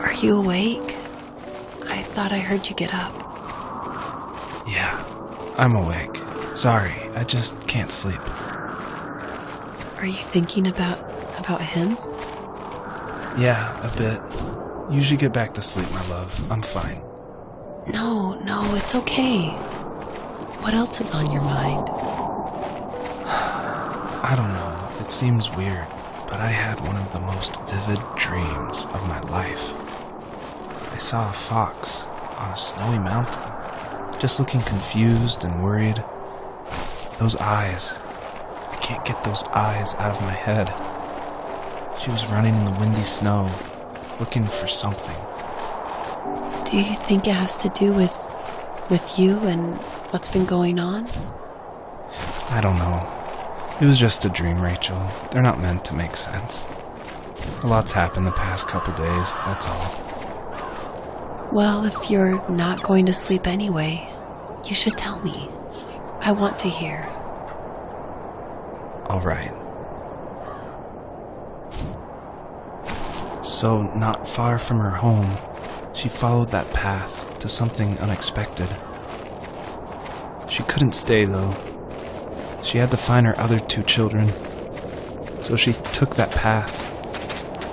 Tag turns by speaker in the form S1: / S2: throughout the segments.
S1: Are you awake? I thought I heard you get up.
S2: Yeah, I'm awake. Sorry, I just can't sleep.
S1: Are you thinking about him?
S2: Yeah, a bit. You should get back to sleep, my love. I'm fine.
S1: No, it's okay. What else is on your mind?
S2: I don't know. It seems weird, but I had one of the most vivid dreams of my life. I saw a fox on a snowy mountain, just looking confused and worried. Those eyes. I can't get those eyes out of my head. She was running in the windy snow, looking for something.
S1: Do you think it has to do with you and what's been going on?
S2: I don't know. It was just a dream, Rachel. They're not meant to make sense. A lot's happened the past couple days, that's all.
S1: Well, if you're not going to sleep anyway, you should tell me. I want to hear.
S2: All right. So, not far from her home, she followed that path to something unexpected. She couldn't stay, though. She had to find her other 2 children. So she took that path.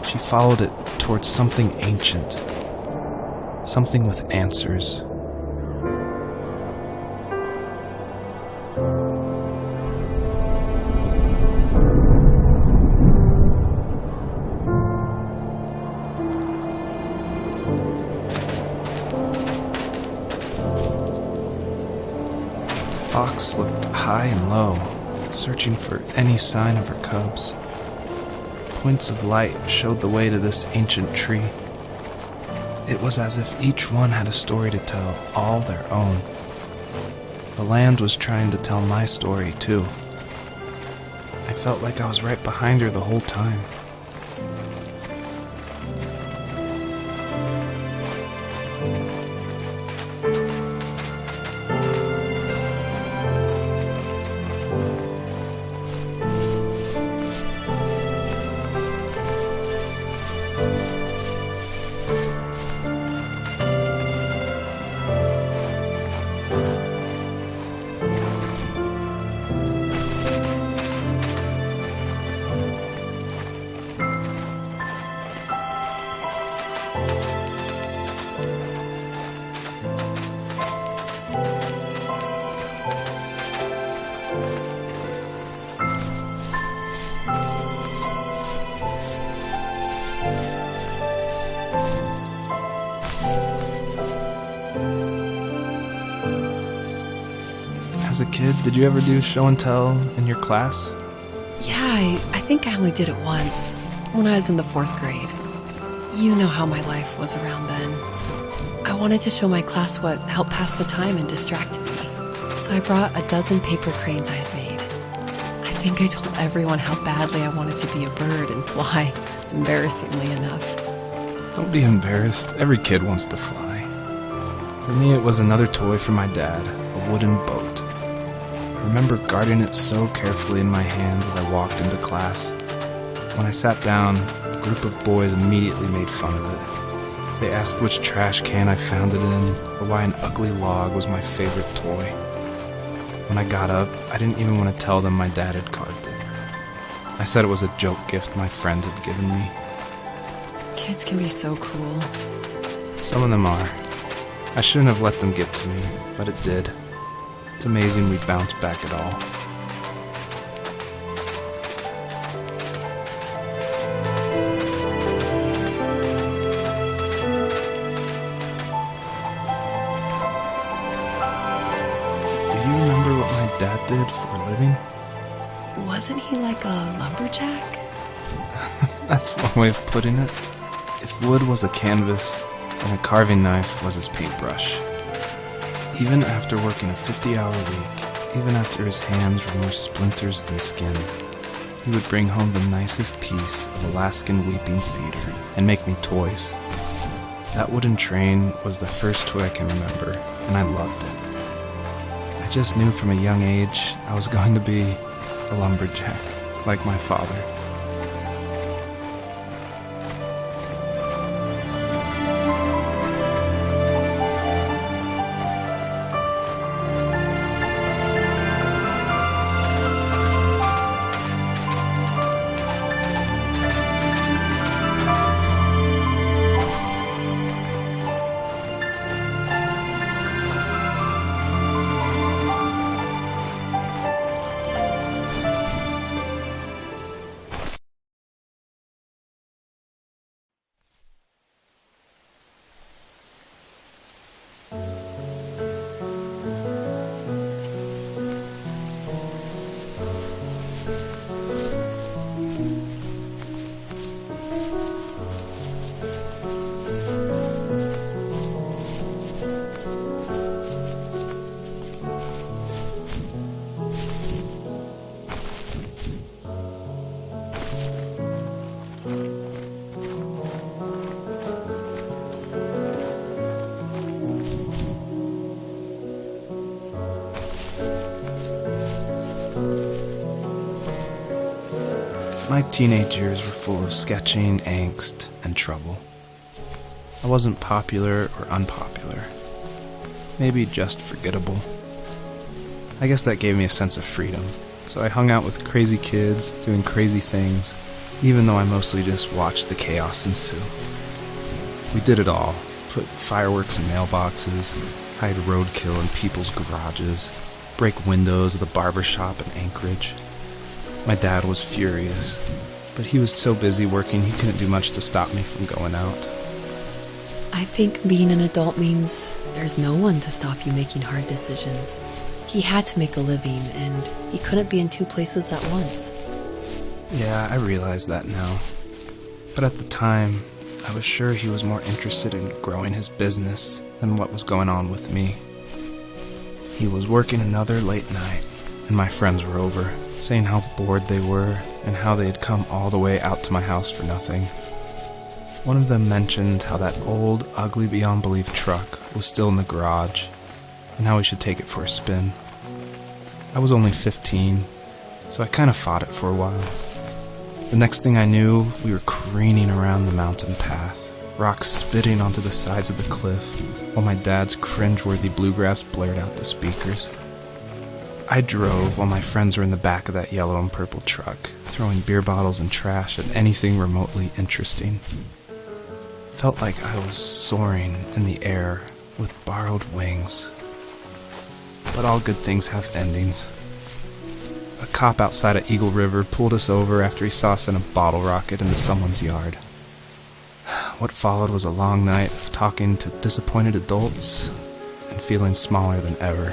S2: She followed it towards something ancient. Something with answers. The fox looked high and low, searching for any sign of her cubs. Points of light showed the way to this ancient tree. It was as if each one had a story to tell, all their own. The land was trying to tell my story, too. I felt like I was right behind her the whole time. As a kid, did you ever do show and tell in your class?
S1: Yeah, I think I only did it once, when I was in the 4th grade. You know how my life was around then. I wanted to show my class what helped pass the time and distracted me, so I brought a dozen paper cranes I had made. I think I told everyone how badly I wanted to be a bird and fly, embarrassingly enough.
S2: Don't be embarrassed. Every kid wants to fly. For me, it was another toy from my dad, a wooden boat. I remember guarding it so carefully in my hands as I walked into class. When I sat down, a group of boys immediately made fun of it. They asked which trash can I found it in, or why an ugly log was my favorite toy. When I got up, I didn't even want to tell them my dad had carved it. I said it was a joke gift my friends had given me.
S1: Kids can be so cruel.
S2: Some of them are. I shouldn't have let them get to me, but it did. It's amazing we bounced back at all. Do you remember what my dad did for a living?
S1: Wasn't he like a lumberjack?
S2: That's one way of putting it. If wood was a canvas, then a carving knife was his paintbrush. Even after working a 50-hour week, even after his hands were more splinters than skin, he would bring home the nicest piece of Alaskan weeping cedar and make me toys. That wooden train was the first toy I can remember, and I loved it. I just knew from a young age I was going to be a lumberjack, like my father. My teenage years were full of sketching, angst, and trouble. I wasn't popular or unpopular. Maybe just forgettable. I guess that gave me a sense of freedom, so I hung out with crazy kids, doing crazy things, even though I mostly just watched the chaos ensue. We did it all. Put fireworks in mailboxes, hide roadkill in people's garages, break windows of the barber shop in Anchorage. My dad was furious, but he was so busy working he couldn't do much to stop me from going out.
S1: I think being an adult means there's no one to stop you making hard decisions. He had to make a living, and he couldn't be in two places at once.
S2: Yeah, I realize that now. But at the time, I was sure he was more interested in growing his business than what was going on with me. He was working another late night, and my friends were over, saying how bored they were and how they had come all the way out to my house for nothing. One of them mentioned how that old, ugly beyond belief truck was still in the garage, and how we should take it for a spin. I was only 15, so I kind of fought it for a while. The next thing I knew, we were careening around the mountain path, rocks spitting onto the sides of the cliff, while my dad's cringeworthy bluegrass blared out the speakers. I drove while my friends were in the back of that yellow and purple truck, throwing beer bottles and trash at anything remotely interesting. Felt like I was soaring in the air with borrowed wings. But all good things have endings. A cop outside of Eagle River pulled us over after he saw us send a bottle rocket into someone's yard. What followed was a long night of talking to disappointed adults and feeling smaller than ever.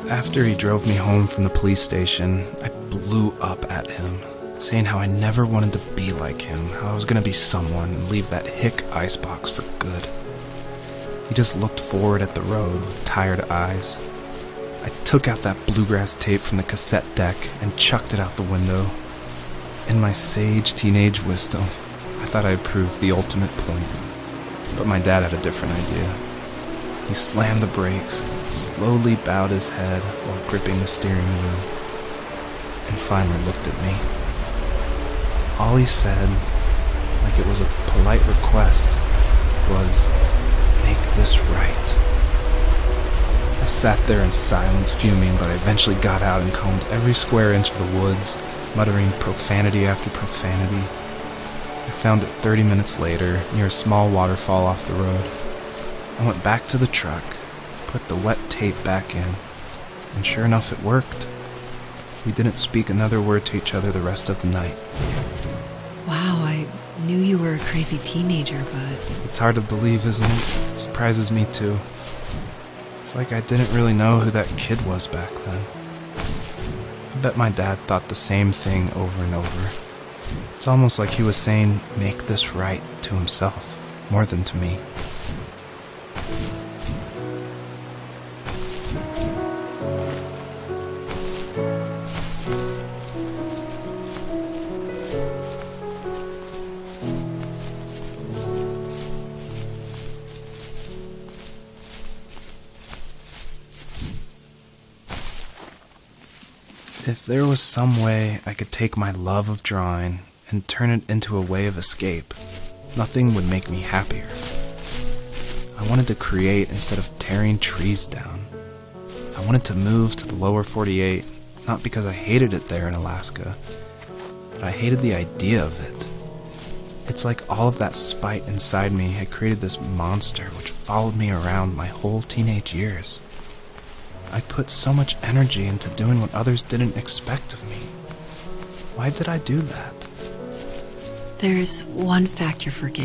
S2: After he drove me home from the police station, I blew up at him, saying how I never wanted to be like him, how I was going to be someone and leave that hick icebox for good. He just looked forward at the road with tired eyes. I took out that bluegrass tape from the cassette deck and chucked it out the window. In my sage teenage wisdom, I thought I'd proved the ultimate point. But my dad had a different idea. He slammed the brakes, slowly bowed his head while gripping the steering wheel, and finally looked at me. All he said, like it was a polite request, was, "Make this right." I sat there in silence, fuming, but I eventually got out and combed every square inch of the woods, muttering profanity after profanity. I found it 30 minutes later, near a small waterfall off the road. I went back to the truck, put the wet tape back in, and sure enough it worked. We didn't speak another word to each other the rest of the night.
S1: Wow, I knew you were a crazy teenager, but...
S2: It's hard to believe, isn't it? It surprises me too. It's like I didn't really know who that kid was back then. I bet my dad thought the same thing over and over. It's almost like he was saying, "Make this right," to himself, more than to me. If there was some way I could take my love of drawing and turn it into a way of escape, nothing would make me happier. I wanted to create instead of tearing trees down. I wanted to move to the lower 48, not because I hated it there in Alaska, but I hated the idea of it. It's like all of that spite inside me had created this monster which followed me around my whole teenage years. I put so much energy into doing what others didn't expect of me. Why did I do that?
S1: There's one fact you're forgetting.